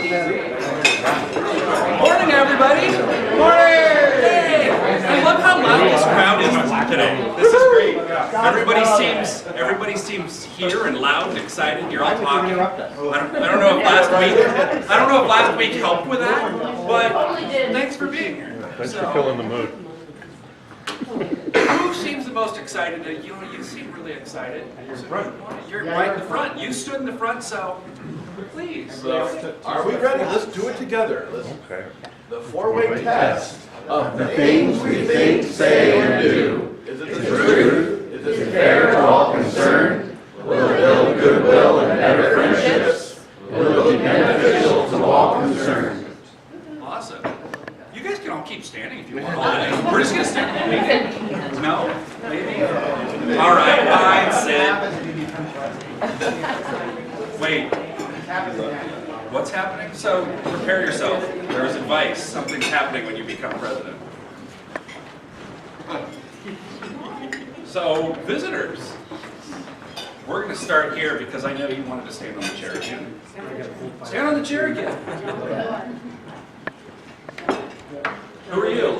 Morning, everybody. Morning. Hey. I love how loud this crowd is today. This is great. Everybody seems here and loud and excited. You're all talking. I don't know if last week helped with that, but thanks for being here. Thanks for filling the mood. Who seems the most excited? You seem really excited. You're right in the front. You stood in the front, so please. Are we ready? Let's do it together. Okay. The four-way test of the things we think, say, and do. Is it the truth? Is it fair to all concerned? Will it build goodwill and better friendships? Will it be beneficial to all concerned? Awesome. You guys can all keep standing if you want all day. We're just going to stand. No? Maybe? All right, fine, sit. Wait. What's happening? So, prepare yourself. There's advice. Something's happening when you become president. So, visitors. We're going to start here because I know you wanted to stand on the chair again. Stand on the chair again. Who are you?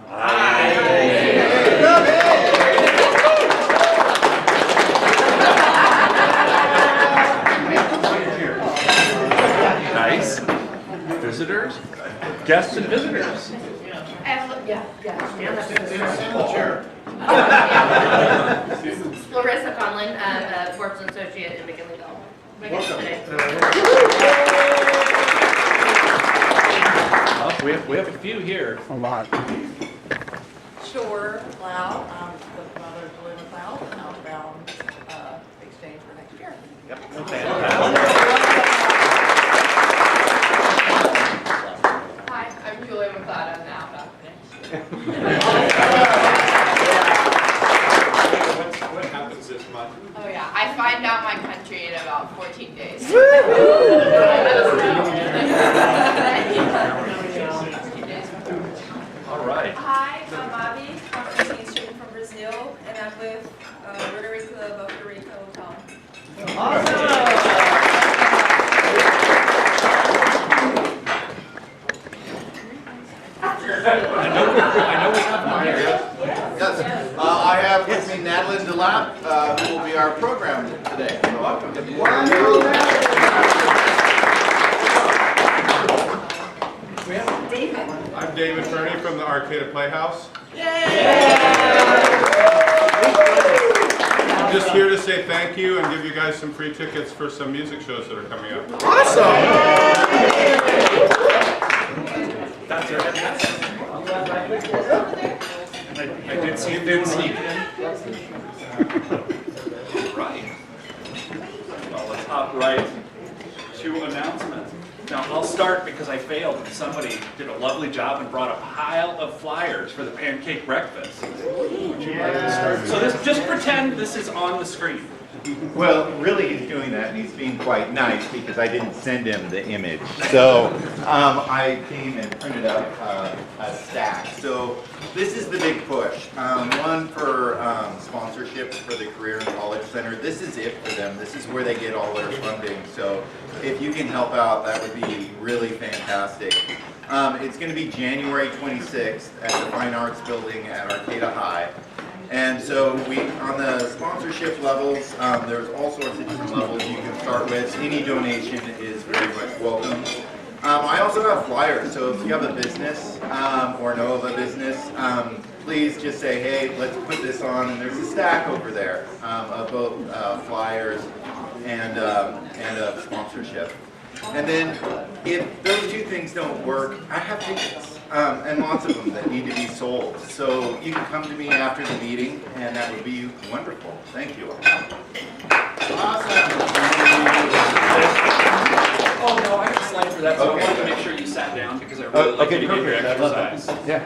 Hi. Nice. Visitors? Guests and visitors. Larissa Conlon, Forbes Associate in McKinley Bell. We have a few here. A lot. Sure, McLeod, the mother of Julie McLeod, and outbound exchange for next year. Yep. Hi, I'm Julie McLeod. I'm the outbound. What happens this month? Oh yeah, I find out my country in about 14 days. All right. Hi, I'm Bobby. I'm straight from Brazil, and I'm with Rotary Club of Rico Hotel. I know we have one here. Yes. I have with me Natalynne DeLapp, who will be our program today. So welcome. I'm David Ferney from the Arcata Playhouse. I'm just here to say thank you and give you guys some free tickets for some music shows that are coming up. Awesome. That's your head. I did see it sneak in. Right. Well, let's hop right to announcements. Now, I'll start because I failed and somebody did a lovely job and brought a pile of flyers for the pancake breakfast. Would you like to start? So just pretend this is on the screen. Well, really he's doing that and he's being quite nice because I didn't send him the image. So I came and printed up a stack. So this is the big push. One for sponsorships for the Career and College Center. This is it for them. This is where they get all their funding. So if you can help out, that would be really fantastic. It's going to be January 26th at the Fine Arts Building at Arcata High. And so on the sponsorship levels, there's all sorts of different levels you can start with. Any donation is very much welcome. I also have flyers, so if you have a business or know of a business, please just say, hey, let's put this on. And there's a stack over there of both flyers and a sponsorship. And then if those two things don't work, I have tickets. And lots of them that need to be sold. So you can come to me after the meeting, and that would be wonderful. Thank you. Awesome. Oh, no, I have a slide for that, so I wanted to make sure you sat down because I really like you to get your exercise. Yeah.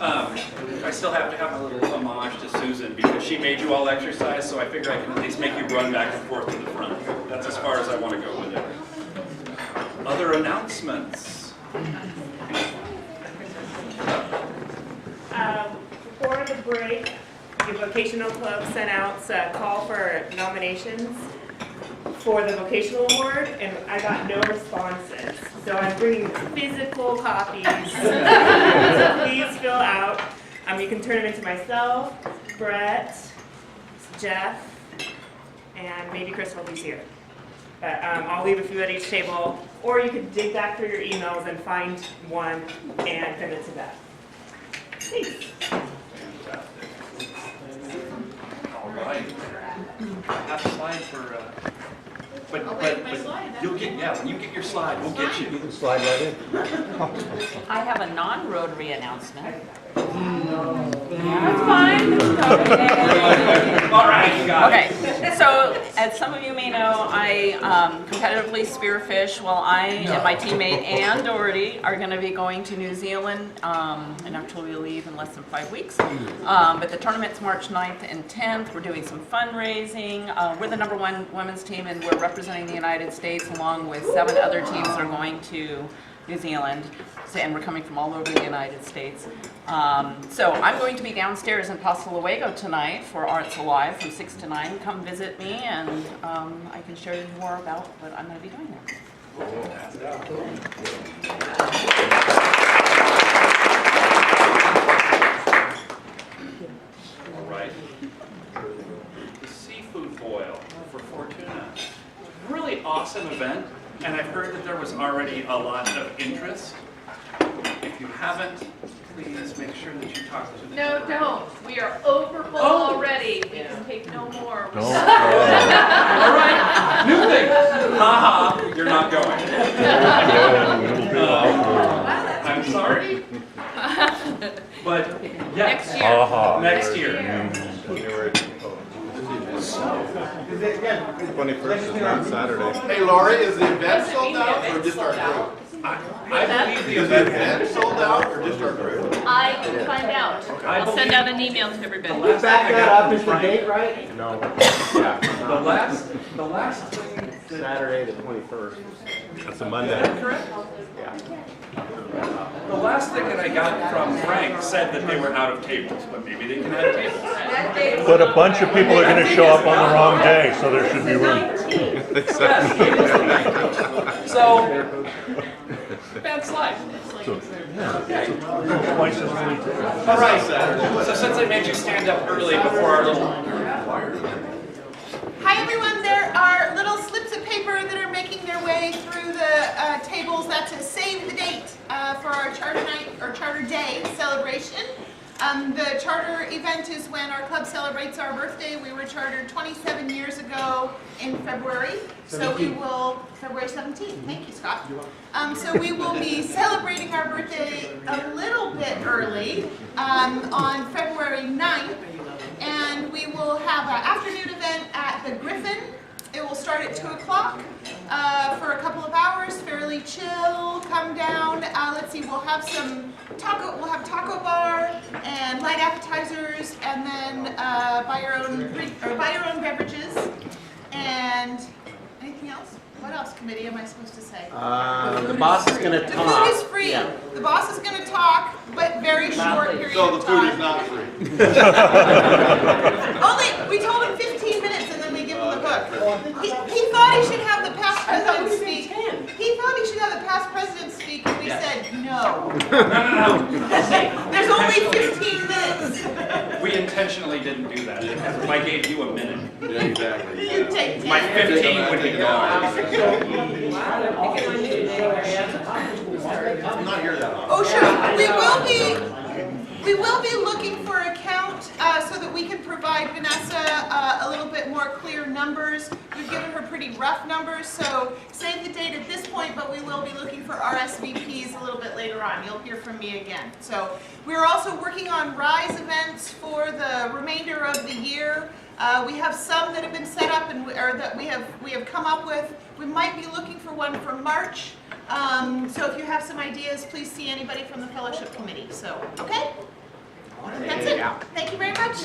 I still have to have a little homage to Susan because she made you all exercise, so I figure I can at least make you run back and forth to the front. That's as far as I want to go with it. Other announcements? Before the break, the vocational club sent out a call for nominations for the vocational award, and I got no responses. So I'm bringing physical copies. So please fill out. You can turn them into myself, Brett, Jeff, and maybe Crystal, who's here. But I'll leave a few at each table, or you could dig back through your emails and find one and send it to them. Thanks. All right. I have a slide for, but you'll get, when you get your slide, we'll get you. You can slide right in. I have a non-Rotary announcement. That's fine. All right, you got it. Okay, so as some of you may know, I competitively spearfish while I and my teammate Ann Doherty are going to be going to New Zealand, and actually we'll leave in less than 5 weeks. But the tournament's March 9th and 10th. We're doing some fundraising. We're the #1 women's team, and we're representing the United States along with 7 other teams that are going to New Zealand. So, and we're coming from all over the United States. So I'm going to be downstairs in Paso Luego tonight for Arts Alive from 6 to 9. Come visit me, and I can share more about what I'm going to be doing there. All right. The seafood boil for Fortuna. Really awesome event, and I've heard that there was already a lot of interest. If you haven't, please make sure that you talk to them. No, don't. We are over full already. We can take no more. Don't. All right, new thing. Haha, you're not going. I'm sorry, but yes. Next year. Next year. 21st is not Saturday. Hey, Laurie, is the event sold out or just our group? I believe the Is the event sold out or just our group? I can find out. I'll send out an email to everybody. Back that up, is the date right? No. The last thing that, Saturday the 21st. That's a Monday. correct? The last thing that I got from Frank said that they were out of tables, but maybe they can add tables. But a bunch of people are going to show up on the wrong day, so there should be room. So, bad slide. Twice as many. All right, so since I made you stand up early before our little... Hi everyone, there are little slips of paper that are making their way through the tables. That's a save the date for our Charter Night or Charter Day celebration. The charter event is when our club celebrates our birthday. We were chartered 27 years ago in February. So we will, February 17th, thank you Scott. So we will be celebrating our birthday a little bit early on February 9th. And we will have an afternoon event at the Griffin. It will start at 2 o'clock for a couple of hours, fairly chill, come down. Let's see, we'll have some taco bar and light appetizers, and then buy your own beverages. And anything else? What else, committee, am I supposed to say? The boss is going to talk. The food is free. Yeah. The boss is going to talk, but very short period So the of food time. is not free. We told him 15 minutes and then we give him the book. He thought he should have the past president speak. He thought he should have the past president speak, and we said no. No. There's only 15 minutes. We intentionally didn't do that. If I gave you a minute, Yeah, exactly. You take 10. my 15 would be gone. I'm not here that long. Oh, sure. We will be looking for a count so that we can provide Vanessa a little bit more clear numbers. We've given her pretty rough numbers, so save the date at this point, but we will be looking for RSVPs a little bit later on. You'll hear from me again. So we're also working on RISE events for the remainder of the year. We have some that have been set up or that we have come up with. We might be looking for one for March. So if you have some ideas, please see anybody from the fellowship committee. So, okay? That's it. Thank you very much.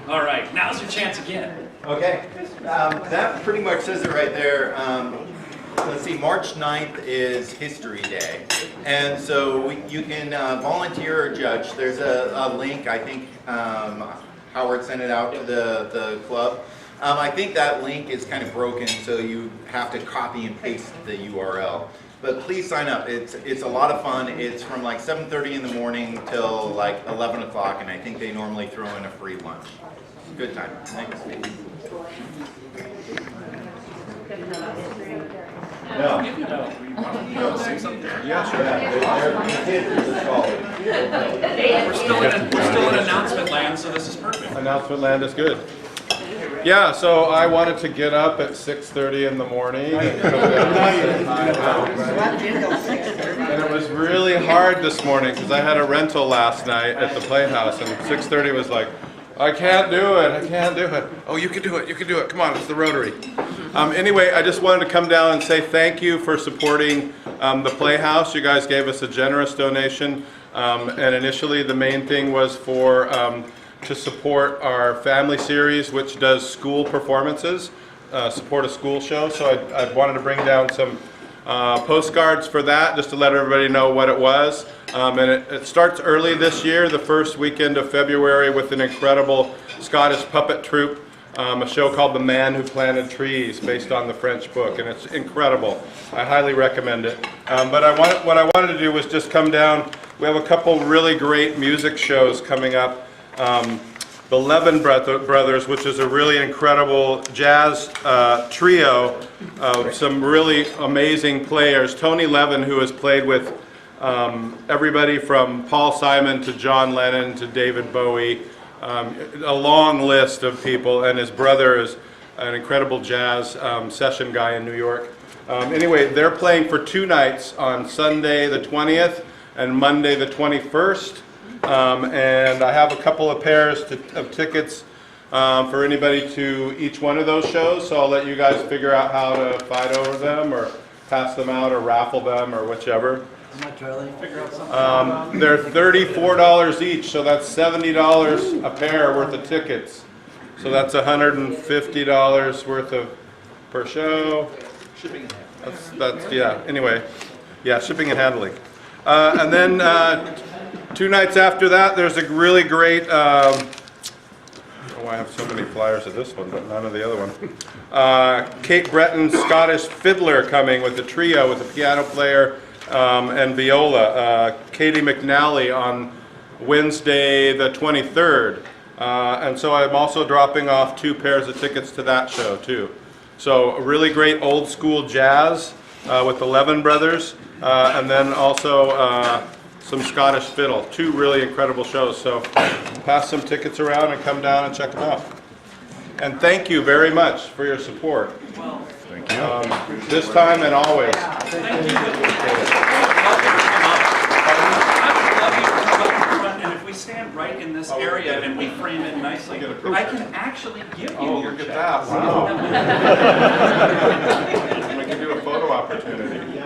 All right, now's your chance again. Okay, that pretty much says it right there. Let's see, March 9th is History Day. And so you can volunteer or judge. There's a link, I think, Howard sent it out to the club. I think that link is kind of broken, so you have to copy and paste the URL. But please sign up. It's a lot of fun. It's from like 7:30 in the morning till like 11 o'clock, and I think they normally throw in a free lunch. Good time. Thanks. No. No. Say something. Yeah, sure. We're still in announcement land, so this is perfect. Announcement land is good. Yeah, so I wanted to get up at 6:30 in the morning and come down. And it was really hard this morning because I had a rental last night at the Playhouse, and 6:30 was like, I can't do it, I can't do it. Oh, you can do it, you can do it. Come on, it's the Rotary. Anyway, I just wanted to come down and say thank you for supporting the Playhouse. You guys gave us a generous donation, and initially the main thing was for to support our family series, which does school performances, support a school show. So I wanted to bring down some postcards for that, just to let everybody know what it was. And it starts early this year, the first weekend of February, with an incredible Scottish puppet troupe, a show called The Man Who Planted Trees, based on the French book, and it's incredible. I highly recommend it. But what I wanted to do was just come down. We have a couple really great music shows coming up. The Levin Brothers, which is a really incredible jazz trio of some really amazing players. Tony Levin, who has played with everybody from Paul Simon to John Lennon to David Bowie, a long list of people, and his brother is an incredible jazz session guy in New York. Anyway, they're playing for 2 nights on Sunday the 20th and Monday the 21st. And I have a couple of pairs of tickets for anybody to each one of those shows, so I'll let you guys figure out how to fight over them or pass them out or raffle them or whichever. They're $34 each, so that's $70 a pair worth of tickets. So that's $150 worth of per show. Shipping and handling. That's yeah. Anyway, yeah, shipping and handling. And then 2 nights after that, there's a really great. Oh, I have so many flyers of this one, but none of the other one. Kate Breton's Scottish fiddler coming with a trio with a piano player and viola. Katie McNally on Wednesday the 23rd. And so I'm also dropping off 2 pairs of tickets to that show too. So a really great old school jazz with the Levin Brothers, and then also some Scottish fiddle. 2 really incredible shows. So pass some tickets around and come down and check them out. And thank you very much for your support. Thank you. This time and always. Thank you. And if we stand right in this area and we frame it nicely, I can actually give you your look at check. that. Wow. We can do a photo opportunity.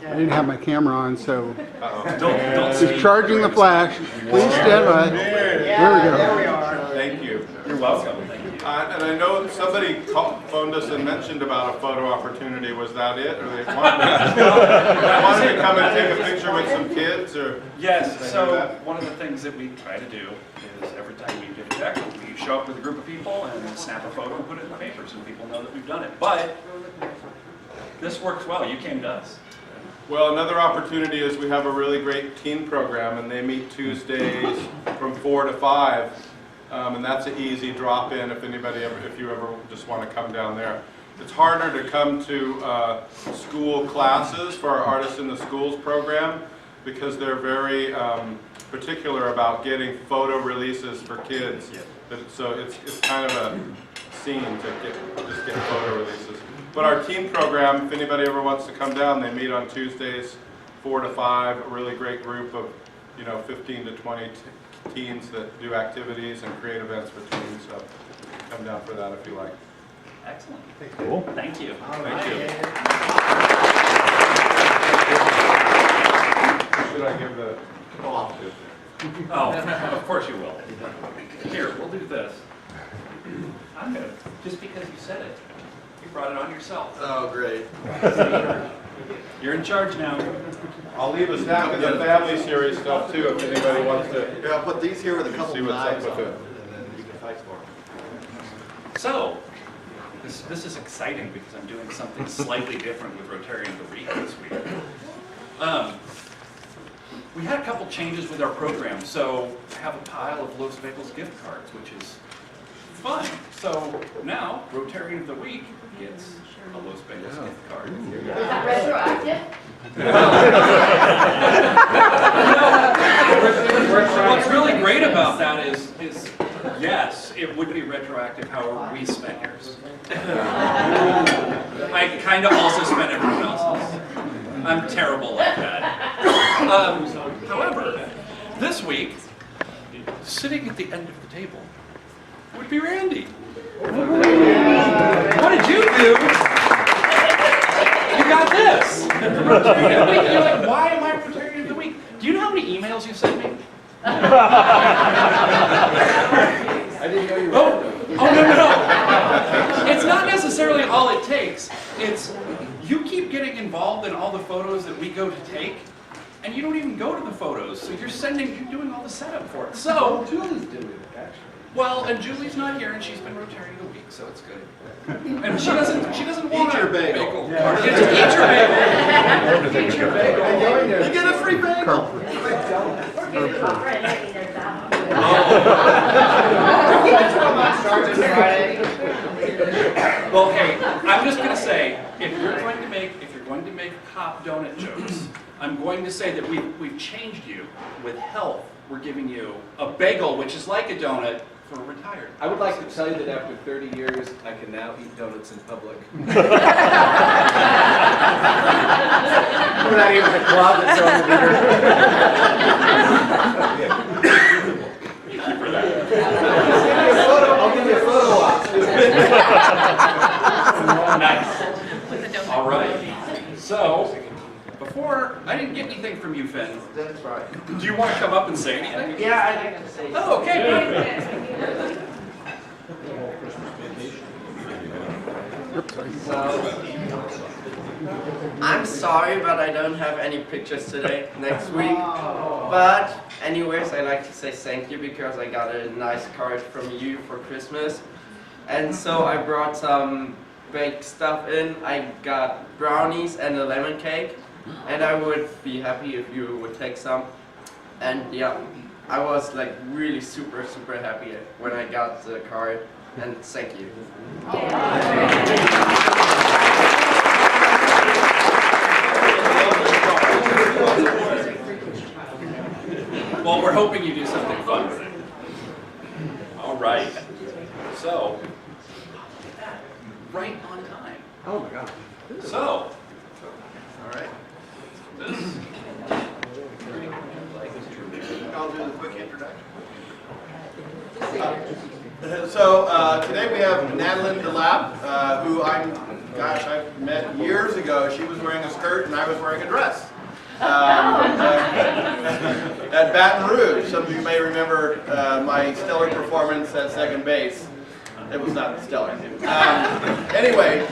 I didn't have my camera on, so Don't it's charging the flash. Please stand by. There we go. There we are. Thank you. You're welcome. Thank you. And I know somebody phoned us and mentioned about a photo opportunity. Was that it? Or they wanted to come and take a picture with some kids? Or Yes, so one of the things that we try to do is every time we give a check, we show up with a group of people and snap a photo and put it in the paper so people know that we've done it. But this works well. You came to us. Well, another opportunity is we have a really great teen program, and they meet Tuesdays from 4 to 5, and that's an easy drop-in if you ever just want to come down there. It's harder to come to school classes for our Artists in the Schools program because they're very particular about getting photo releases for kids. So it's kind of a scene to just get photo releases. But our teen program, if anybody ever wants to come down, they meet on Tuesdays, 4 to 5, a really great group of, 15 to 20 teens that do activities and create events for teens. So come down for that if you like. Excellent. Cool. Thank you. Thank you. Should I give the cooperative? Oh, of course you will. Here, we'll do this. I'm good. Just because you said it. You brought it on yourself. Oh, great. You're in charge now. I'll leave a stack of the family series stuff too if anybody wants to. Yeah, I'll put these here with a couple See of what's up knives with on it. them, and then you can fight for them. So, this is exciting because I'm doing something slightly different with Rotarian of the Week this week. We had a couple changes with our program, so I have a pile of Los Bagels gift cards, which is fun. So now, Rotarian of the Week gets a Los Bagels gift card. Is that retroactive? What's really great about that is yes, it would be retroactive however we spent yours. I kind of also spent everyone else's. I'm terrible like that. However, this week, sitting at the end of the table would be Randy. What did you do? You got this. Rotarian of the Week. You're like, why am I Rotarian of the Week? Do you know how many emails you sent me? I didn't know you were. Oh, no. It's not necessarily all it takes. It's you keep getting involved in all the photos that we go to take, and you don't even go to the photos. So you're doing all the setup for it. So Julie's doing it, actually. well, and Julie's not here, and she's been Rotarian of the Week, so it's good. And she doesn't want Eat your a bagel. Yeah. Eat your bagel. Eat your bagel. You get a free bagel. Well, hey, I'm just going to say, if you're going to make hot donut jokes, I'm going to say that we've changed you with health. We're giving you a bagel, which is like a donut for retired. I would like to tell you that after 30 years, I can now eat donuts in public. We're not even the closet's on the Thank you for that. I'll give you a photo op. Nice. All right. So, before, I didn't get anything from you, Finn. That's right. Do you want to come up and say anything? Yeah, I'd like to say. Oh, okay. So, I'm sorry, but I don't have any pictures today, next week. But anyways, I like to say thank you because I got a nice card from you for Christmas. And so I brought some baked stuff in. I got brownies and a lemon cake. And I would be happy if you would take some. And yeah, I was like really super happy when I got the card. And thank you. Well, we're hoping you do something fun with it. All right. So, right on time. Oh my God. So, all right. I'll do the quick introduction. So today we have Natalynne DeLapp, who I've met years ago. She was wearing a skirt and I was wearing a dress. At Baton Rouge, some of you may remember my stellar performance at second base. It was not stellar. Anyway,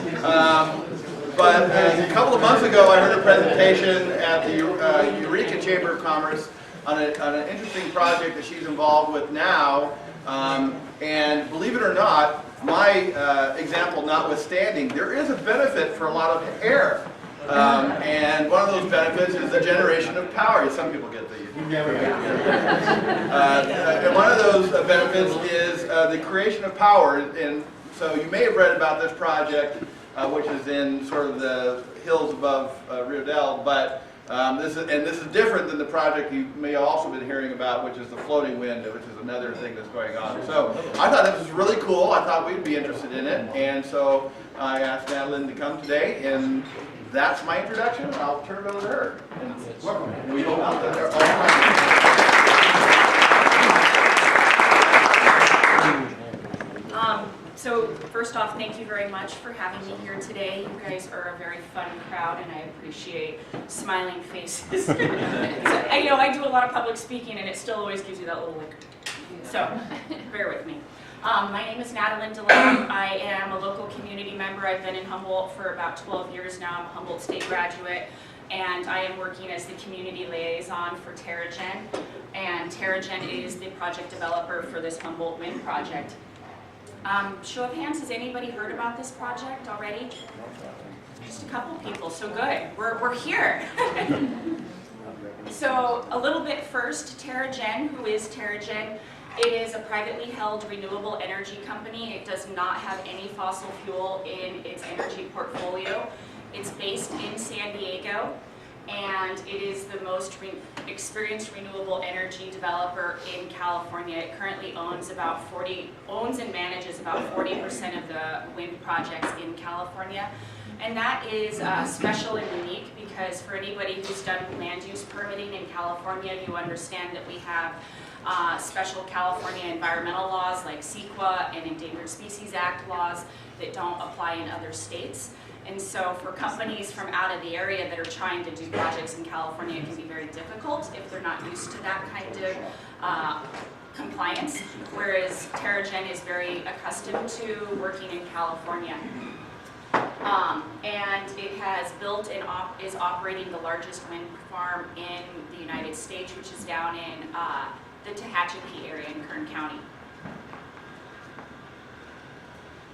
but a couple of months ago I heard a presentation at the Eureka Chamber of Commerce on an interesting project that she's involved with now. And believe it or not, my example notwithstanding, there is a benefit for a lot of air. And one of those benefits is the generation of power. Some people get the and one of those benefits is the creation of power. And so you may have read about this project, which is in sort of the hills above Rio Dell, but this is different than the project you may have also been hearing about, which is the floating wind, which is another thing that's going on. So I thought this was really cool. I thought we'd be interested in it, and so I asked Natalynne to come today, and that's my introduction. I'll turn it over to her. And we hope that they're all So first off, thank you very much for having me here today. You guys are a very fun crowd, and I appreciate smiling faces. So, I do a lot of public speaking, and it still always gives you that little look. So bear with me. My name is Natalynne DeLapp. I am a local community member. I've been in Humboldt for about 12 years now. I'm a Humboldt State graduate, and I am working as the community liaison for Terra-Gen. And Terra-Gen is the project developer for this Humboldt Wind project. Show of hands, has anybody heard about this project already? Just a couple people, so good. We're here. So a little bit first, Terra-Gen. Who is Terra-Gen? It is a privately held renewable energy company. It does not have any fossil fuel in its energy portfolio. It's based in San Diego, and it is the most experienced renewable energy developer in California. It currently owns and manages about 40% of the wind projects in California. And that is special and unique because for anybody who's done land use permitting in California, you understand that we have special California environmental laws like CEQA and Endangered Species Act laws that don't apply in other states. And so for companies from out of the area that are trying to do projects in California, it can be very difficult if they're not used to that kind of compliance, whereas Terra-Gen is very accustomed to working in California. And it has built and is operating the largest wind farm in the United States, which is down in the Tehachapi area in Kern County.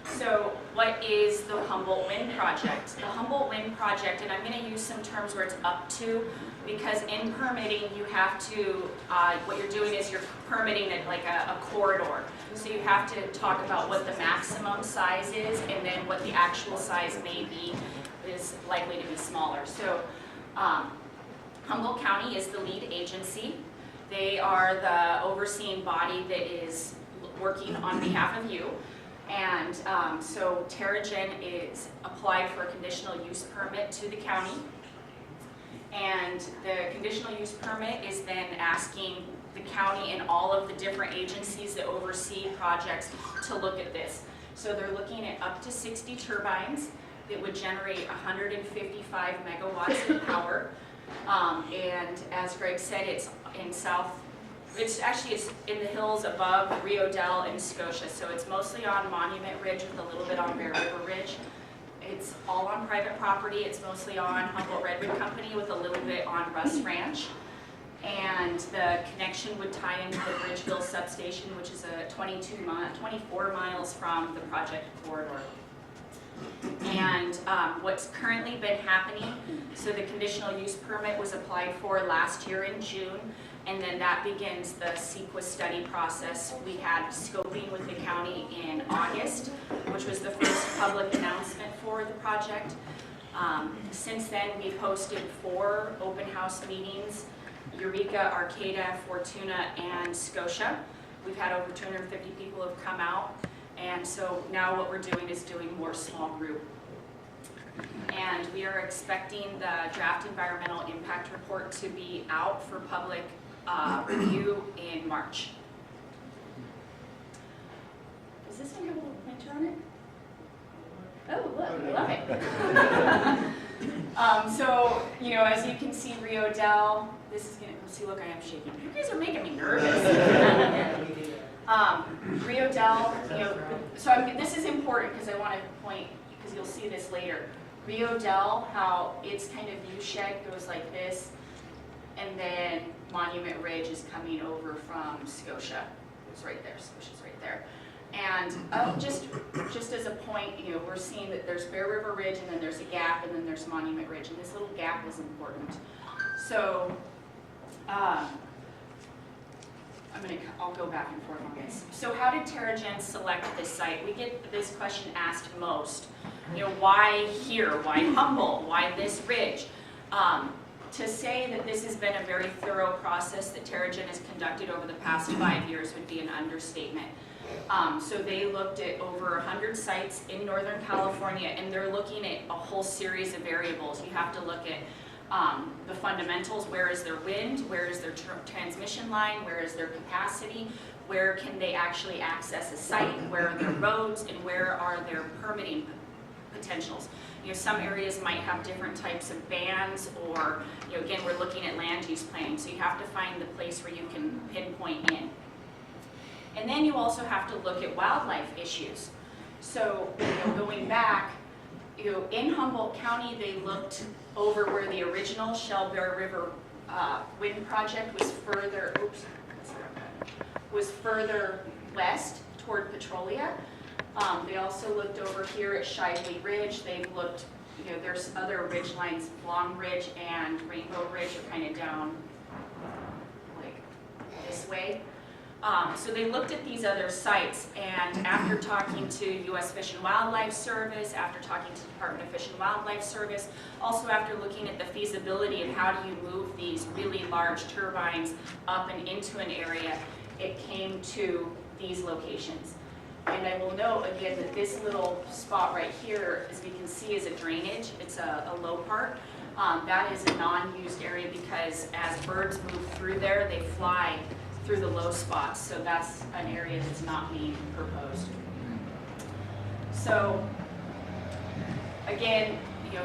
So what is the Humboldt Wind Project? The Humboldt Wind Project, and I'm going to use some terms where it's up to, because in permitting you have to, what you're doing is you're permitting it like a corridor. So you have to talk about what the maximum size is and then what the actual size may be is likely to be smaller. So Humboldt County is the lead agency. They are the overseeing body that is working on behalf of you. And so Terra-Gen is applied for a conditional use permit to the county. And the conditional use permit is then asking the county and all of the different agencies that oversee projects to look at this. So they're looking at up to 60 turbines that would generate 155 megawatts of power. And as Greg said, it's in it's in the hills above Rio Dell and Scotia. So it's mostly on Monument Ridge with a little bit on Bear River Ridge. It's all on private property. It's mostly on Humboldt Redwood Company with a little bit on Russ Ranch. And the connection would tie into the Bridgeville substation, which is a 24 miles from the project corridor. And what's currently been happening, so the conditional use permit was applied for last year in June, and then that begins the CEQA study process. We had scoping with the county in August, which was the first public announcement for the project. Since then, we've hosted 4 open house meetings, Eureka, Arcata, Fortuna, and Scotia. We've had over 250 people have come out. And so now what we're doing is doing more small group. And we are expecting the draft environmental impact report to be out for public review in March. Does this one have a little pointer on it? Oh, look, I love it. So, you know, as you can see, Rio Dell, this is gonna, see, look, I am shaking. You guys are making me nervous. Rio Dell, you know, so this is important because I want to point, because you'll see this later. Rio Dell, how its kind of view shed goes like this, and then Monument Ridge is coming over from Scotia. It's right there, Scotia's right there. And just as a point, you know, we're seeing that there's Bear River Ridge, and then there's a gap, and then there's Monument Ridge, and this little gap is important. So, I'll go back and forth on this. So how did Terra-Gen select this site? We get this question asked most. You know, why here? Why Humboldt? Why this ridge? To say that this has been a very thorough process that Terra-Gen has conducted over the past 5 years would be an understatement. So they looked at over 100 sites in Northern California, and they're looking at a whole series of variables. You have to look at the fundamentals. Where is their wind? Where is their transmission line? Where is their capacity? Where can they actually access a site? Where are their roads? And where are their permitting potentials? You know, some areas might have different types of bans, or, you know, again, we're looking at land use planning, so you have to find the place where you can pinpoint in. And then you also have to look at wildlife issues. So, going back, in Humboldt County, they looked over where the original Shell Bear River wind project was further west toward Petrolia. They also looked over here at Shively Ridge. They've looked, there's other ridge lines, Long Ridge and Rainbow Ridge are kind of down like this way. So they looked at these other sites, and after talking to U.S. Fish and Wildlife Service, after talking to the Department of Fish and Wildlife Service, also after looking at the feasibility of how do you move these really large turbines up and into an area, it came to these locations. And I will note again that this little spot right here, as we can see, is a drainage. It's a low part. That is a non-used area because as birds move through there, they fly through the low spots. So that's an area that's not being proposed. So again,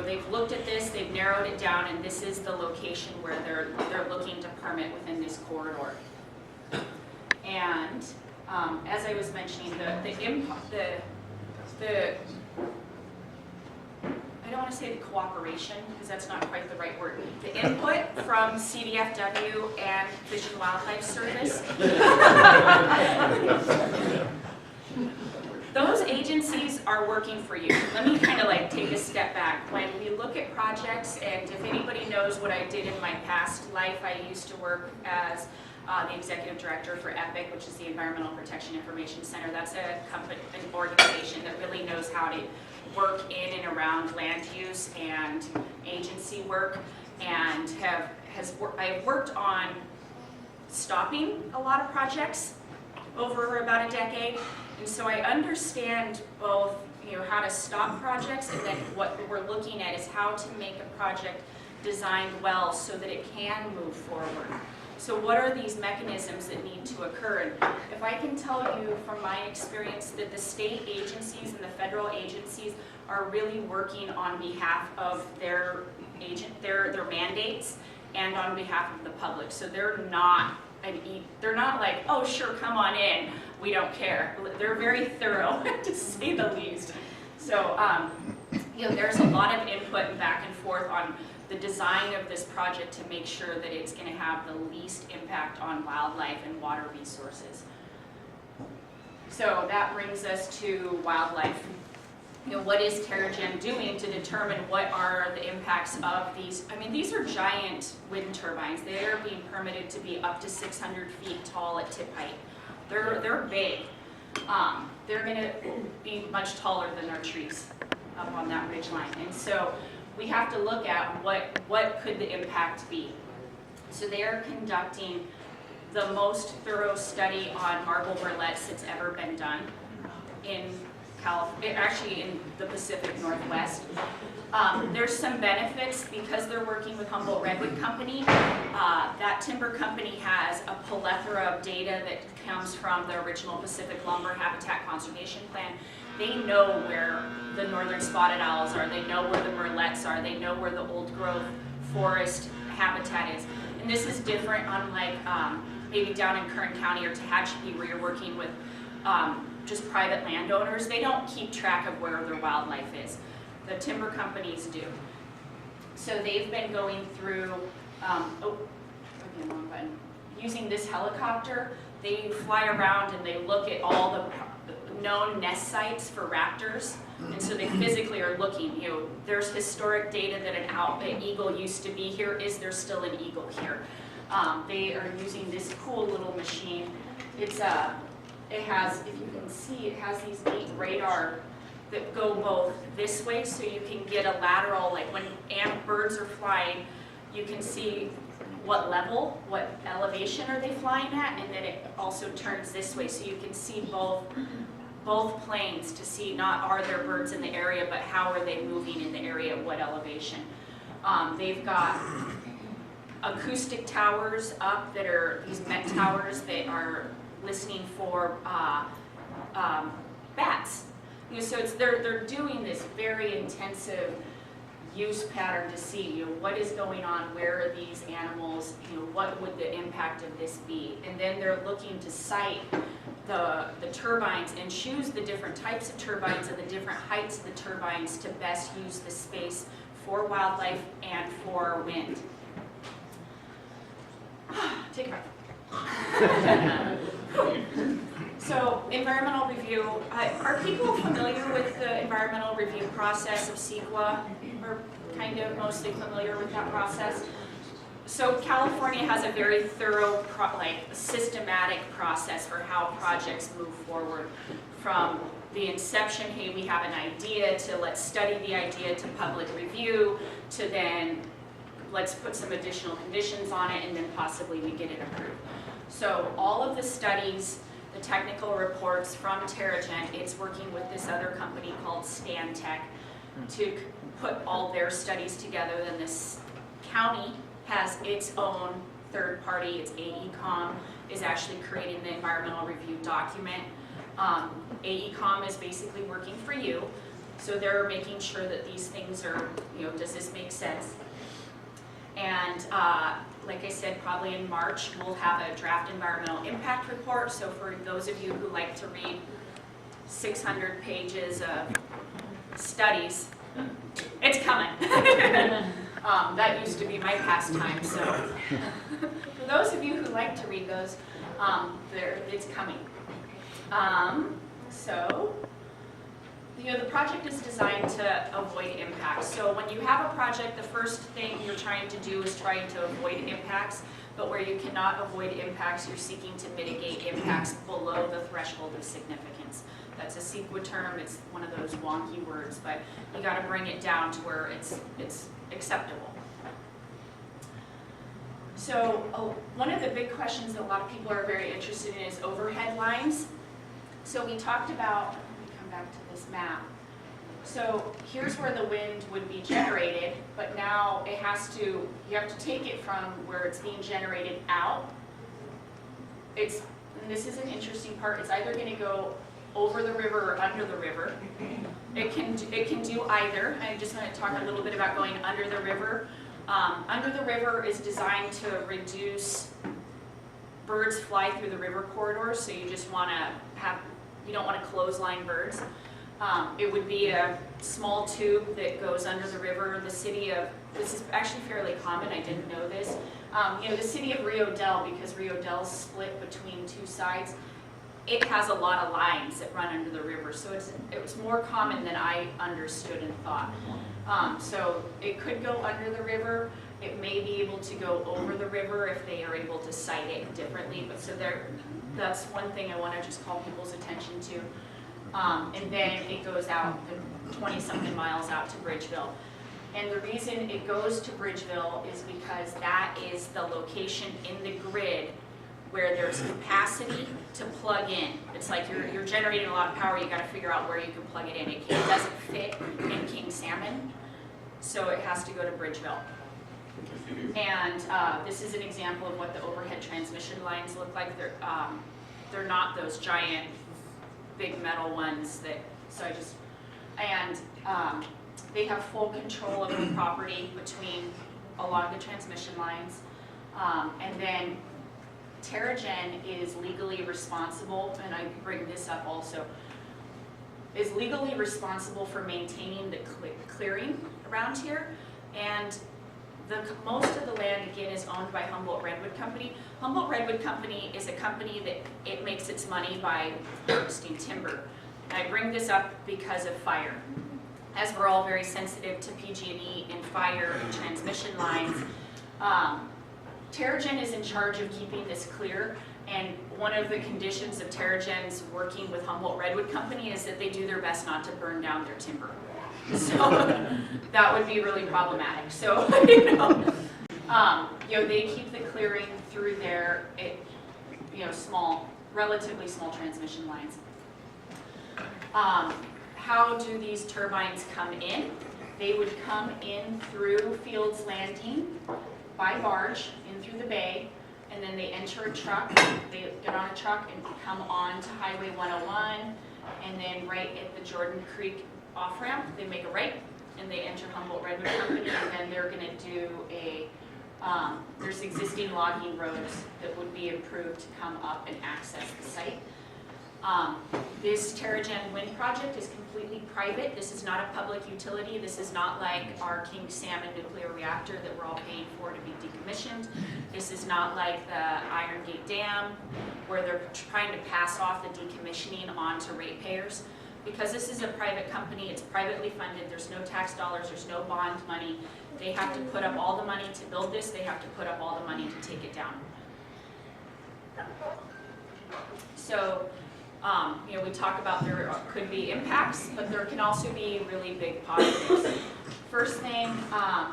they've looked at this, they've narrowed it down, and this is the location where they're looking to permit within this corridor. And as I was mentioning, I don't want to say the cooperation, because that's not quite the right word. The input from CDFW and Fish and Wildlife Service. Those agencies are working for you. Let me kind of like take a step back. When we look at projects, and if anybody knows what I did in my past life, I used to work as the executive director for EPIC, which is the Environmental Protection Information Center. That's an organization that really knows how to work in and around land use and agency work, and I've worked on stopping a lot of projects over about a decade, and so I understand both how to stop projects, and then what we're looking at is how to make a project designed well so that it can move forward. So what are these mechanisms that need to occur? And if I can tell you from my experience that the state agencies and the federal agencies are really working on behalf of their mandates and on behalf of the public. So they're not like, oh sure, come on in, we don't care. They're very thorough, to say the least. So there's a lot of input and back and forth on the design of this project to make sure that it's going to have the least impact on wildlife and water resources. So that brings us to wildlife. What is Terra-Gen doing to determine what are the impacts of these? I mean, these are giant wind turbines. They are being permitted to be up to 600 feet tall at tip height. They're big. They're going to be much taller than our trees up on that ridge line. And so we have to look at what could the impact be. So they are conducting the most thorough study on marble burlets that's ever been done in actually in the Pacific Northwest. There's some benefits because they're working with Humboldt Redwood Company. That timber company has a plethora of data that comes from the original Pacific Lumber Habitat Conservation Plan. They know where the northern spotted owls are, they know where the burlets are, they know where the old growth forest habitat is. And this is different unlike maybe down in Kern County or Tehachapi where you're working with just private landowners. They don't keep track of where their wildlife is. The timber companies do. So they've been going through, using this helicopter. They fly around and they look at all the known nest sites for raptors, and so they physically are looking. There's historic data that an eagle used to be here. Is there still an eagle here? They are using this cool little machine. It has, if you can see, it has these neat radar that go both this way, so you can get a lateral, like when birds are flying, you can see what level, what elevation are they flying at, and then it also turns this way, so you can see both planes to see not are there birds in the area, but how are they moving in the area at what elevation. They've got acoustic towers up that are these Met towers that are listening for bats. So they're doing this very intensive use pattern to see what is going on, where are these animals, what would the impact of this be, and then they're looking to cite the turbines and choose the different types of turbines and the different heights of the turbines to best use the space for wildlife and for wind. Take a breath. So, environmental review. Are people familiar with the environmental review process of CEQA? We're kind of mostly familiar with that process. So California has a very thorough, systematic process for how projects move forward. From the inception, hey, we have an idea, to let's study the idea, to public review, to then let's put some additional conditions on it, and then possibly we get it approved. So all of the studies, the technical reports from Terra-Gen, it's working with this other company called Stantec to put all their studies together. Then this county has its own third party, its AECOM, is actually creating the environmental review document. AECOM is basically working for you, so they're making sure that these things are, does this make sense? And like I said, probably in March, we'll have a draft environmental impact report. So for those of you who like to read 600 pages of studies, it's coming. That used to be my pastime, so for those of you who like to read those, it's coming. So, the project is designed to avoid impacts. So when you have a project, the first thing you're trying to do is trying to avoid impacts, but where you cannot avoid impacts, you're seeking to mitigate impacts below the threshold of significance. That's a CEQA term, it's one of those wonky words, but you gotta bring it down to where it's acceptable. So one of the big questions that a lot of people are very interested in is overhead lines. So we talked about, let me come back to this map. So here's where the wind would be generated, but now you have to take it from where it's being generated out. And this is an interesting part, it's either gonna go over the river or under the river. It can do either. I just want to talk a little bit about going under the river. Under the river is designed to reduce birds fly through the river corridors, so you just want to you don't want to clothesline birds. It would be a small tube that goes under the river. This is actually fairly common, I didn't know this. The city of Rio Dell, because Rio Dell's split between two sides, it has a lot of lines that run under the river, so it was more common than I understood and thought. So it could go under the river. It may be able to go over the river if they are able to site it differently. But so that's one thing I want to just call people's attention to. And then it goes out 20-something miles out to Bridgeville. And the reason it goes to Bridgeville is because that is the location in the grid where there's capacity to plug in. It's like you're generating a lot of power, you gotta figure out where you can plug it in. It doesn't fit in King Salmon, so it has to go to Bridgeville. And this is an example of what the overhead transmission lines look like. They're not those giant, big metal ones they have full control of the property along the transmission lines. And then Terra-Gen is legally responsible, and I bring this up also, is legally responsible for maintaining the clearing around here. And most of the land, again, is owned by Humboldt Redwood Company. Humboldt Redwood Company is a company that it makes its money by harvesting timber. And I bring this up because of fire. As we're all very sensitive to PG&E and fire and transmission lines, Terra-Gen is in charge of keeping this clear, and one of the conditions of Terra-Gen's working with Humboldt Redwood Company is that they do their best not to burn down their timber. So that would be really problematic. So they keep the clearing through their relatively small transmission lines. How do these turbines come in? They would come in through Fields Landing by barge in through the bay, and then they enter a truck. They get on a truck and come on to Highway 101, and then right at the Jordan Creek off-ramp, they make a right, and they enter Humboldt Redwood Company, and then they're going to do there's existing logging roads that would be improved to come up and access the site. This Terra-Gen wind project is completely private. This is not a public utility. This is not like our King Salmon nuclear reactor that we're all paying for to be decommissioned. This is not like the Iron Gate Dam where they're trying to pass off the decommissioning onto ratepayers. Because this is a private company, it's privately funded, there's no tax dollars, there's no bond money. They have to put up all the money to build this, they have to put up all the money to take it down. So, we talk about there could be impacts, but there can also be really big positives. First thing, I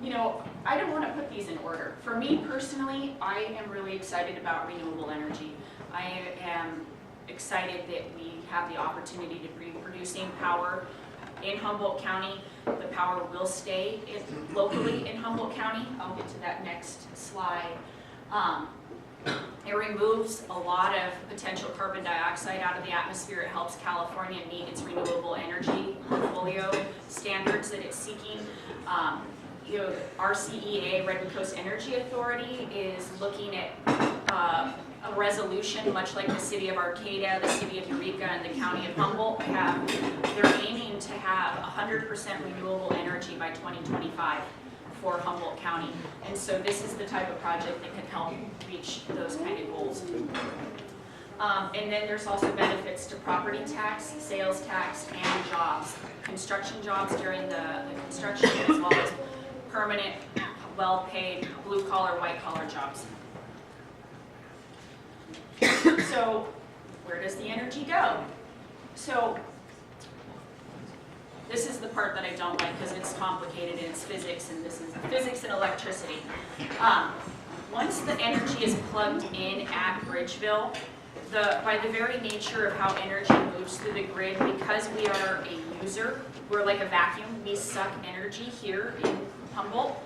don't want to put these in order. For me personally, I am really excited about renewable energy. I am excited that we have the opportunity to be producing power in Humboldt County. The power will stay locally in Humboldt County. I'll get to that next slide. It removes a lot of potential carbon dioxide out of the atmosphere. It helps California meet its renewable energy portfolio standards that it's seeking. RCEA, Redwood Coast Energy Authority, is looking at a resolution, much like the city of Arcata, the city of Eureka, and the county of Humboldt they're aiming to have 100% renewable energy by 2025 for Humboldt County. And so this is the type of project that can help reach those kind of goals. And then there's also benefits to property tax, sales tax, and jobs. Construction jobs during the construction, as well as permanent, well-paid, blue-collar, white-collar jobs. So where does the energy go? So this is the part that I don't like because it's complicated and it's physics, and this is physics and electricity. Once the energy is plugged in at Bridgeville, by the very nature of how energy moves through the grid, because we are a user, we're like a vacuum, we suck energy here in Humboldt.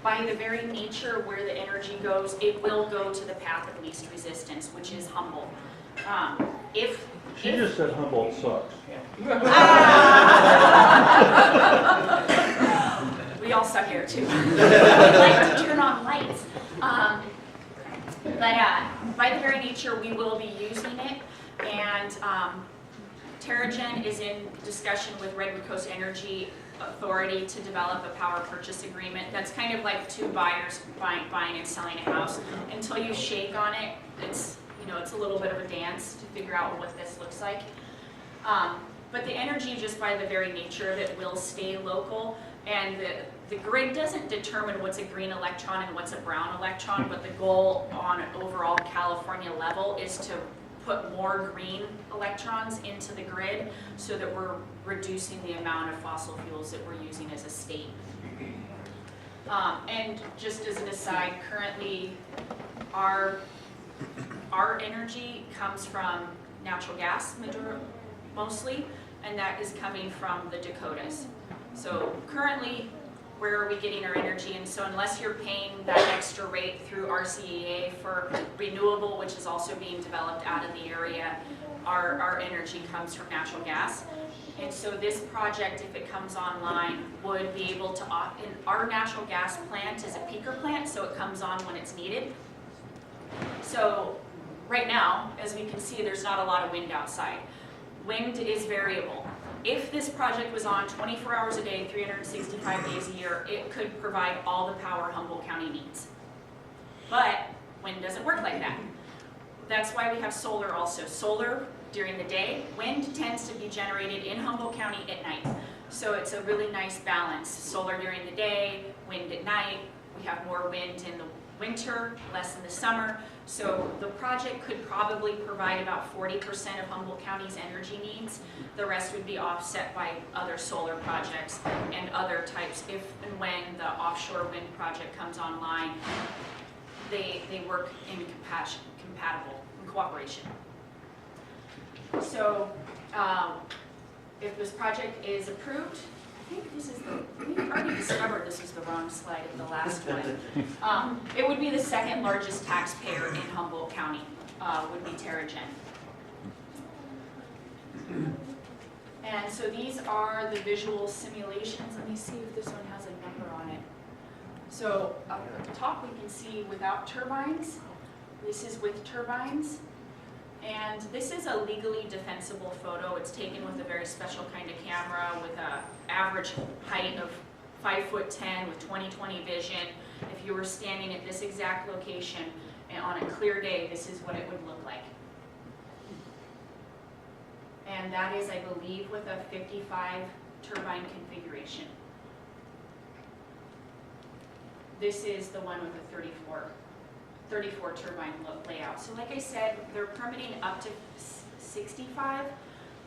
By the very nature of where the energy goes, it will go to the path of least resistance, which is Humboldt. She just said Humboldt sucks. We all suck here too. We like to turn on lights. But by the very nature, we will be using it. And Terra-Gen is in discussion with Redwood Coast Energy Authority to develop a power purchase agreement. That's kind of like two buyers buying and selling a house. Until you shake on it, it's a little bit of a dance to figure out what this looks like. But the energy, just by the very nature of it, will stay local. And the grid doesn't determine what's a green electron and what's a brown electron, but the goal on an overall California level is to put more green electrons into the grid so that we're reducing the amount of fossil fuels that we're using as a state. And just as an aside, currently our energy comes from natural gas mostly, and that is coming from the Dakotas. So currently, where are we getting our energy? And so unless you're paying that extra rate through RCAA for renewable, which is also being developed out of the area, our energy comes from natural gas. And so this project, if it comes online, would be able to, and our natural gas plant is a peaker plant, so it comes on when it's needed. So right now, as we can see, there's not a lot of wind outside. Wind is variable. If this project was on 24 hours a day, 365 days a year, it could provide all the power Humboldt County needs. But wind doesn't work like that. That's why we have solar also. Solar during the day, wind tends to be generated in Humboldt County at night. So it's a really nice balance. Solar during the day, wind at night. We have more wind in the winter, less in the summer. So the project could probably provide about 40% of Humboldt County's energy needs. The rest would be offset by other solar projects and other types. If and when the offshore wind project comes online, they work in cooperation. So if this project is approved, I think this is we already discovered this is the wrong slide in the last one. It would be the second largest taxpayer in Humboldt County, would be Terra-Gen. And so these are the visual simulations. Let me see if this one has a number on it. So up at the top we can see without turbines. This is with turbines. And this is a legally defensible photo. It's taken with a very special kind of camera with an average height of 5'10" with 20/20 vision. If you were standing at this exact location and on a clear day, this is what it would look like. And that is, I believe, with a 55 turbine configuration. This is the one with a 34 turbine layout. So like I said, they're permitting up to 65.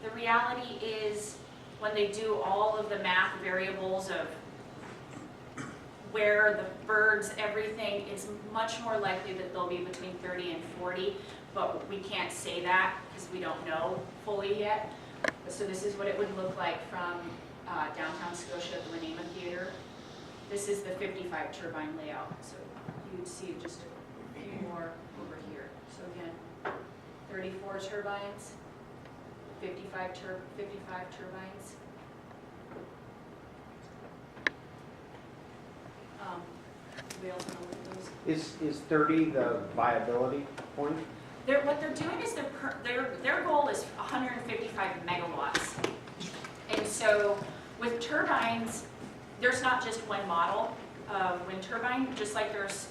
The reality is when they do all of the math variables of where the birds, everything, it's much more likely that they'll be between 30 and 40, but we can't say that because we don't know fully yet. So this is what it would look like from downtown Scotia at the Winema Theater. This is the 55 turbine layout. So you'd see just a few more over here. So again, 34 turbines, 55 turbines. We also know what those. Is 30 the viability point? What they're doing is their goal is 155 megawatts. And so with turbines, there's not just one model of wind turbine, just like there's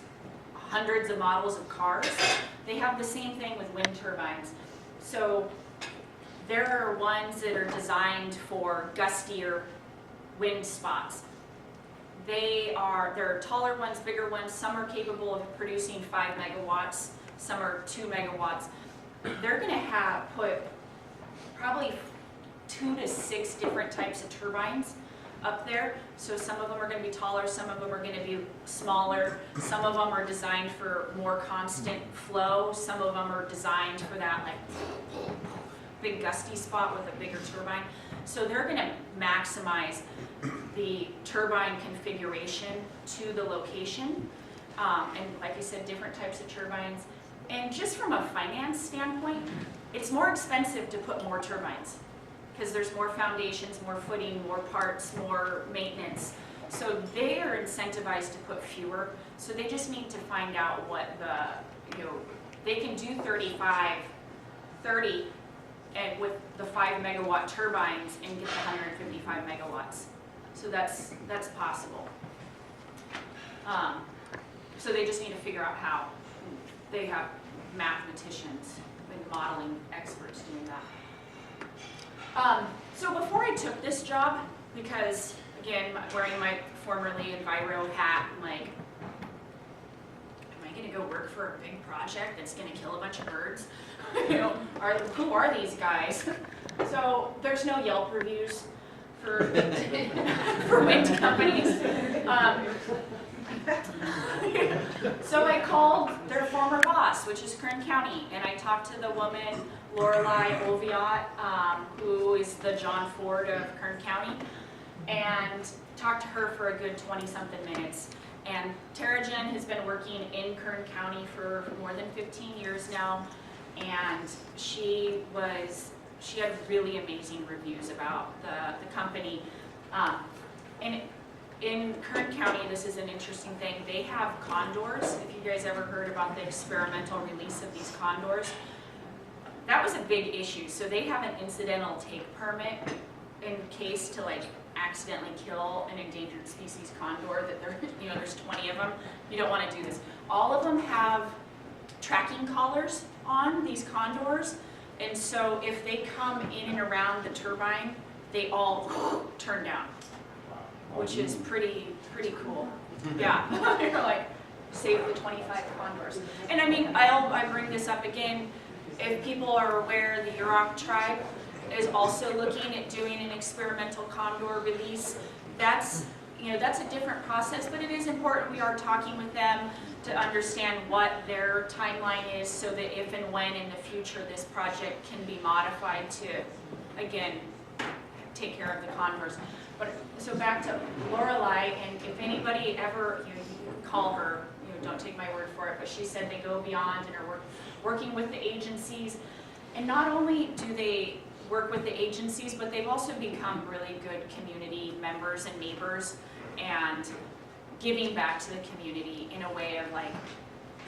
hundreds of models of cars. They have the same thing with wind turbines. So there are ones that are designed for gustier wind spots. There are taller ones, bigger ones. Some are capable of producing 5 megawatts. Some are 2 megawatts. They're going to put probably 2 to 6 different types of turbines up there. So some of them are going to be taller, some of them are going to be smaller, some of them are designed for more constant flow, some of them are designed for that like big gusty spot with a bigger turbine. So they're going to maximize the turbine configuration to the location. And like I said, different types of turbines. And just from a finance standpoint, it's more expensive to put more turbines because there's more foundations, more footing, more parts, more maintenance. So they are incentivized to put fewer. So they just need to find out what they can do 30 and with the 5 megawatt turbines and get the 155 megawatts. So that's possible. So they just need to figure out how. They have mathematicians and modeling experts doing that. So before I took this job, because again, wearing my formerly Enviro hat, I'm like, am I gonna go work for a big project that's gonna kill a bunch of birds? Who are these guys? So there's no Yelp reviews for wind companies. So I called their former boss, which is Kern County, and I talked to the woman, Lorelei Oviatt, who is the John Ford of Kern County, and talked to her for a good 20-something minutes. And Terra-Gen has been working in Kern County for more than 15 years now, and she had really amazing reviews about the company. And in Kern County, this is an interesting thing. They have condors. If you guys ever heard about the experimental release of these condors, that was a big issue. So they have an incidental take permit in case to accidentally kill an endangered species condor. That there's 20 of them. You don't want to do this. All of them have tracking collars on these condors, and so if they come in and around the turbine, they all turn down, which is pretty cool. Yeah, you're like, save the 25 condors. And I mean, I bring this up again, if people are aware, the Yurok tribe is also looking at doing an experimental condor release. That's a different process, but it is important we are talking with them to understand what their timeline is so that if and when in the future this project can be modified to, again, take care of the condors. But so back to Lorelei, and if anybody ever, you can call her, don't take my word for it, but she said they go beyond and are working with the agencies. And not only do they work with the agencies, but they've also become really good community members and neighbors and giving back to the community in a way of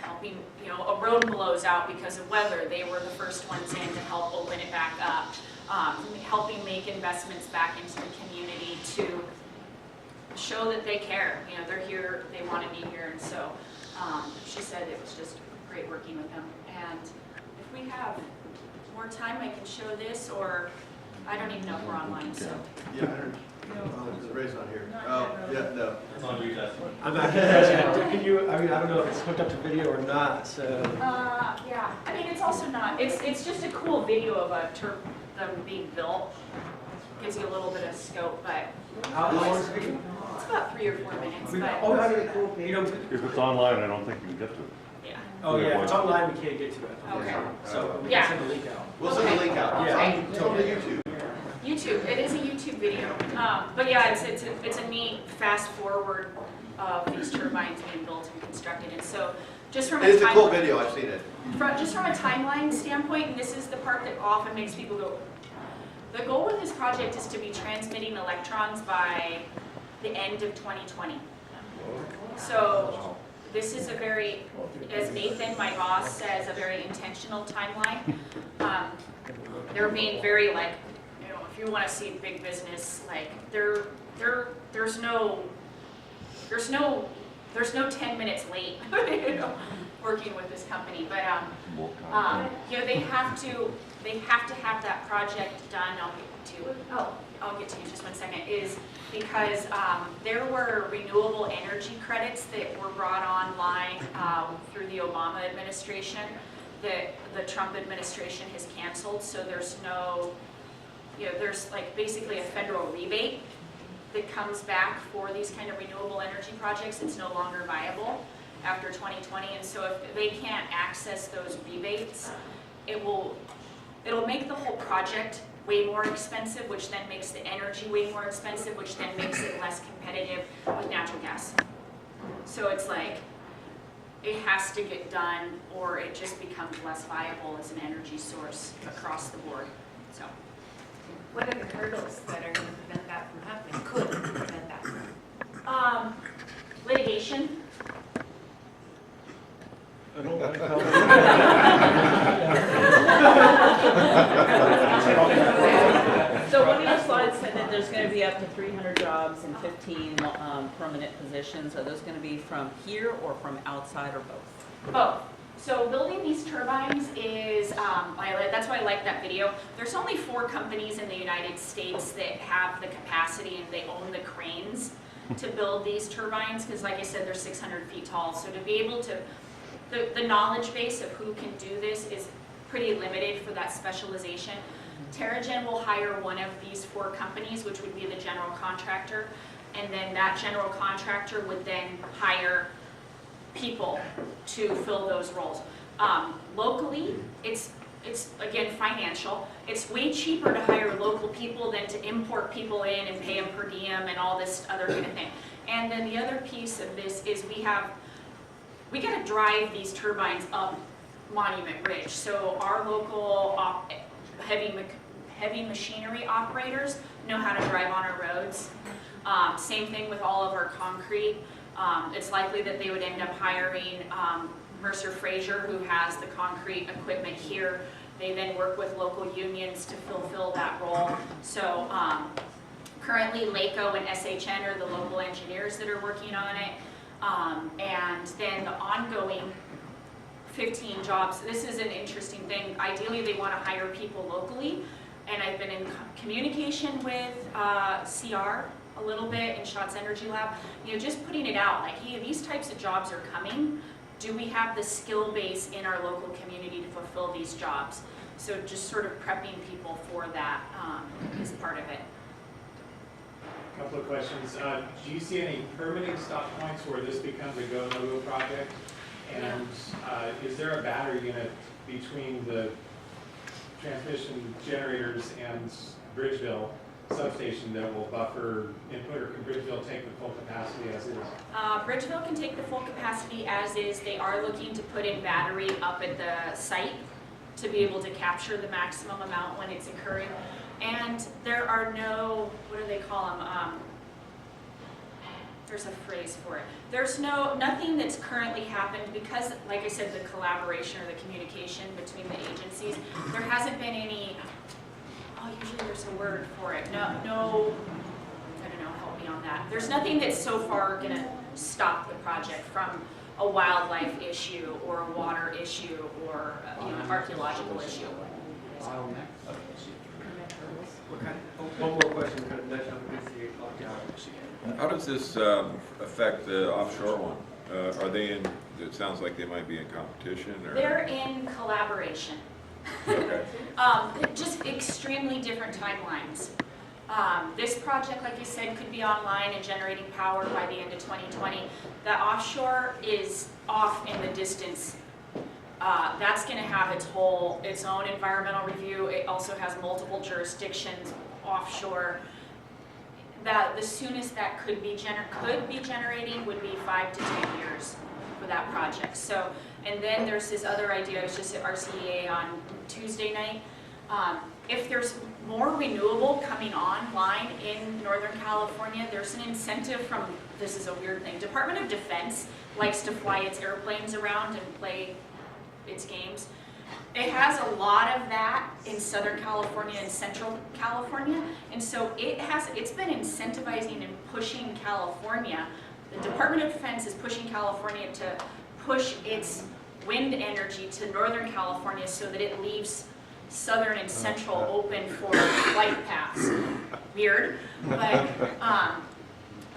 helping, you know, a road blows out because of weather, they were the first ones in to help open it back up. Helping make investments back into the community to show that they care. You know, they're here, they want to be here, and so she said it was just great working with them. And if we have more time, I can show this, or I don't even know if we're online, so. Yeah, I don't, Ray's not here. Oh, yeah, no. It's on you guys. I'm acting president. Can you, I mean, I don't know if it's hooked up to video or not, so. Yeah, I mean, it's also not, it's just a cool video of them being built. Gives you a little bit of scope, but. How long is it? It's about 3 or 4 minutes, but. Oh, that's really cool. You know, If it's online, I don't think you can get to it. Yeah. oh yeah, if it's online, we can't get to it. Okay. So we Yeah. can send the link out. We'll send the link out. Yeah. It's on the YouTube. YouTube, it is a YouTube video. But yeah, it's a neat fast forward of these turbines being built and constructed. And so just from a It's a cool timeline, video, I've seen it. just from a timeline standpoint, and this is the part that often makes people go, the goal with this project is to be transmitting electrons by the end of 2020. So this is a very, as Nathan, my boss, says, a very intentional timeline. They're being very like, you know, if you want to see big business, like there's no 10 minutes late, you know, working with this company. But you know, they have to have that project done. I'll get to you in just 1 second. Is because there were renewable energy credits that were brought online through the Obama administration that the Trump administration has canceled. So there's no, you know, there's like basically a federal rebate that comes back for these kind of renewable energy projects. It's no longer viable after 2020, and so if they can't access those rebates, it'll make the whole project way more expensive, which then makes the energy way more expensive, which then makes it less competitive with natural gas. So it's like, it has to get done or it just becomes less viable as an energy source across the board, so. What are the hurdles that are going to prevent that from happening? Could prevent that? Litigation. I don't like So one of your slides said that there's going to be up to 300 jobs and 15 permanent positions. Are those going to be from here or from outside or both? Both. So building these turbines is, that's why I like that video. There's only 4 companies in the United States that have the capacity and they own the cranes to build these turbines, because like I said, they're 600 feet tall. So to be able to, the knowledge base of who can do this is pretty limited for that specialization. Terra-Gen will hire one of these 4 companies, which would be the general contractor, and then that general contractor would then hire people to fill those roles. Locally, it's again financial. It's way cheaper to hire local people than to import people in and pay them per diem and all this other kind of thing. And then the other piece of this is we got to drive these turbines up Monument Ridge. So our local heavy machinery operators know how to drive on our roads. Same thing with all of our concrete. It's likely that they would end up hiring Mercer Fraser, who has the concrete equipment here. They then work with local unions to fulfill that role. So currently LACO and SHN are the local engineers that are working on it. And then the ongoing 15 jobs, this is an interesting thing. Ideally they want to hire people locally, and I've been in communication with CR a little bit in Shots Energy Lab, you know, just putting it out like, hey, these types of jobs are coming. Do we have the skill base in our local community to fulfill these jobs? So just sort of prepping people for that is part of it. A couple of questions. Do you see any permitting stop points where this becomes a go, no-go project? And is there a battery unit between the transmission generators and Bridgeville substation that will buffer input, or can Bridgeville take the full capacity as is? Bridgeville can take the full capacity as is. They are looking to put in battery up at the site to be able to capture the maximum amount when it's occurring. And there are no, what do they call them? there's a phrase for it. There's nothing that's currently happened because, like I said, the collaboration or the communication between the agencies, there hasn't been any, usually there's a word for it. No, I don't know, help me on that. There's nothing that's so far gonna stop the project from a wildlife issue or a water issue or an archaeological issue. One more question, kind of nudge up against the 8 o'clock hour. How does this affect the offshore one? Are they in, it sounds like they might be in competition or? They're in collaboration. Okay. Just extremely different timelines. This project, like you said, could be online and generating power by the end of 2020. The offshore is off in the distance. That's going to have its own environmental review. It also has multiple jurisdictions offshore. The soonest that could be generating would be 5 to 10 years for that project. So, and then there's this other idea. I was just at RCAS on Tuesday night. If there's more renewable coming online in Northern California, there's an incentive from, this is a weird thing, Department of Defense likes to fly its airplanes around and play its games. It has a lot of that in Southern California and Central California, and so it's been incentivizing and pushing California. The Department of Defense is pushing California to push its wind energy to Northern California so that it leaves Southern and Central open for flight paths. Weird, but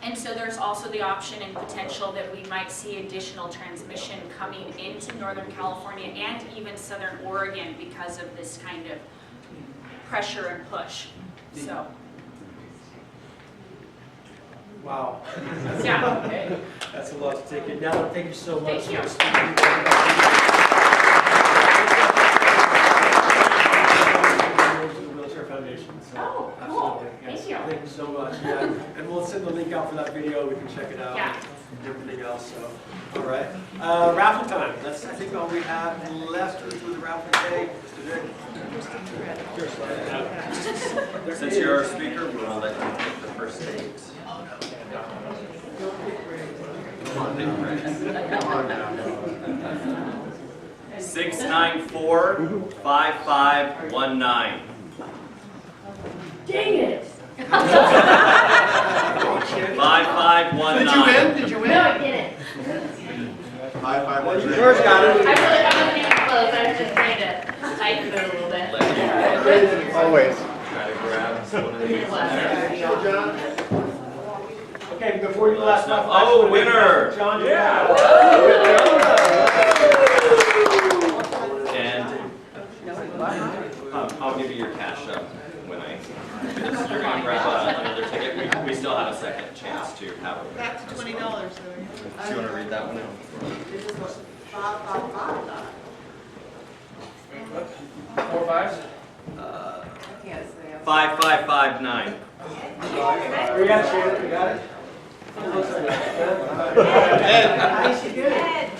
and so there's also the option and potential that we might see additional transmission coming into Northern California and even Southern Oregon because of this kind of pressure and push. So. Wow. Yeah. Okay. That's a lot to take in. Natalynne, thank you so much. Thank you. Foundation. So cool. Absolutely. Yes. Thank you. Thank you so much. Yeah. And we'll send the link out for that video. We can check it out. Yeah. And everything else. So, all right. Raffle time. That's, I think, all we have left to do the raffle today. Since you're our speaker, we're going to let you take the first stage. Come on now, Come on now. 694-5519. Dang it! 5519. Did you win? No, I didn't. 5519. George got it. I wasn't even close. I was just trying to tighten it a little bit. Always. Try to grab one of these. John? Okay, before you last one. Oh, winner! John, Yeah! And I'll give you your cash when I. You're going to grab another ticket. We still have a second chance to have a. Back to $20 though. Do you want to read that one out? This is what 555 done. 4 5s? I can't say. 5559. We got it, Shannon. We got it. Nice, you good.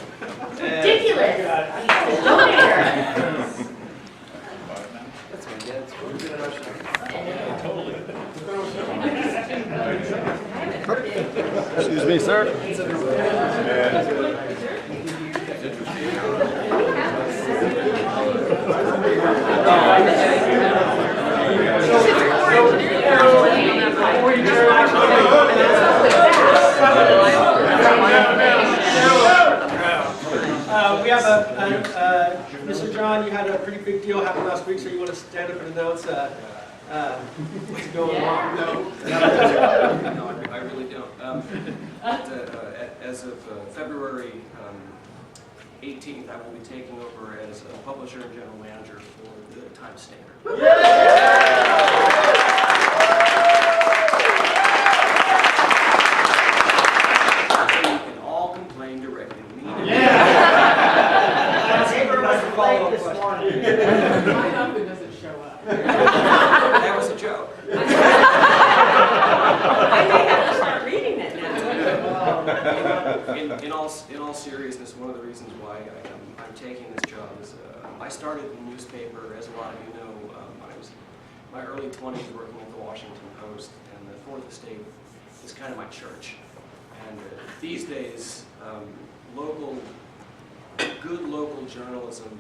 Ridiculous. Donor. Excuse me, sir. We have Mr. John, you had a pretty big deal happen last week, so you want to stand up and announce what's going on? No, I really don't. As of February 18th, I will be taking over as a publisher and general manager for the Times Standard. So you can all complain directly to me. My husband doesn't show up. That was a joke. I may have to start reading it now. In all seriousness, one of the reasons why I'm taking this job is I started in the newspaper, as a lot of you know, I was in my early 20s working at the Washington Post, and the Fourth Estate is kind of my church. And these days, good local journalism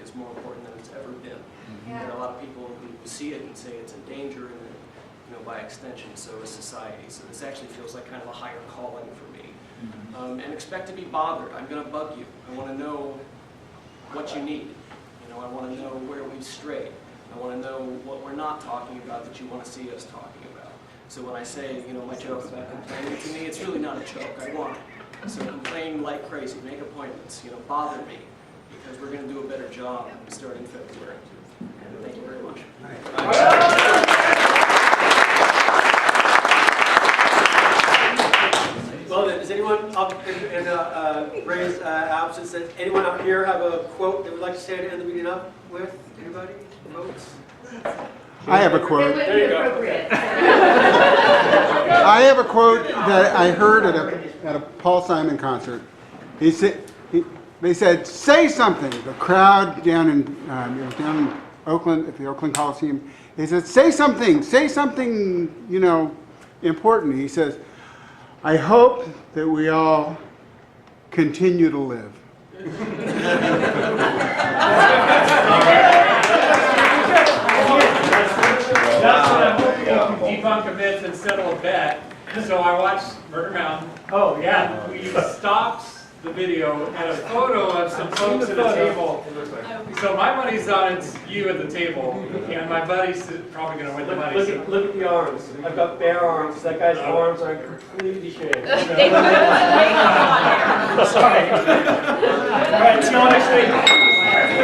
is more important than it's ever been. There are a lot of people who see it and say it's a danger, and by extension, so is society. So this actually feels like kind of a higher calling for me. And expect to be bothered. I'm going to bug you. I want to know what you need. I want to know where we've strayed. I want to know what we're not talking about that you want to see us talking about. So when I say, my joke about complaining to me, it's really not a joke. I want it. So complain like crazy. Make appointments. Bother me, because we're going to do a better job starting February. And thank you very much. Well, does anyone up in Ray's absence, does anyone out here have a quote they would like to say to end the meeting up with? Anybody? Votes? I have a quote. There you go. I have a quote that I heard at a Paul Simon concert. They said, "Say something." The crowd down in it was down in Oakland at the Oakland Coliseum. He said, "Say something. Say something. Important." He says, "I hope that we all continue to live." That's what I'm hoping you can debunk a myth and settle a bet. So I watched Murder Mountain. Oh, yeah. We stopped the video and a photo of some folks at a table. So my money's on it's you at the table, and my buddy's probably going to win the money. Look at the arms. I've got bare arms. That guy's arms are completely shaved. Sorry. All right, see you all next week.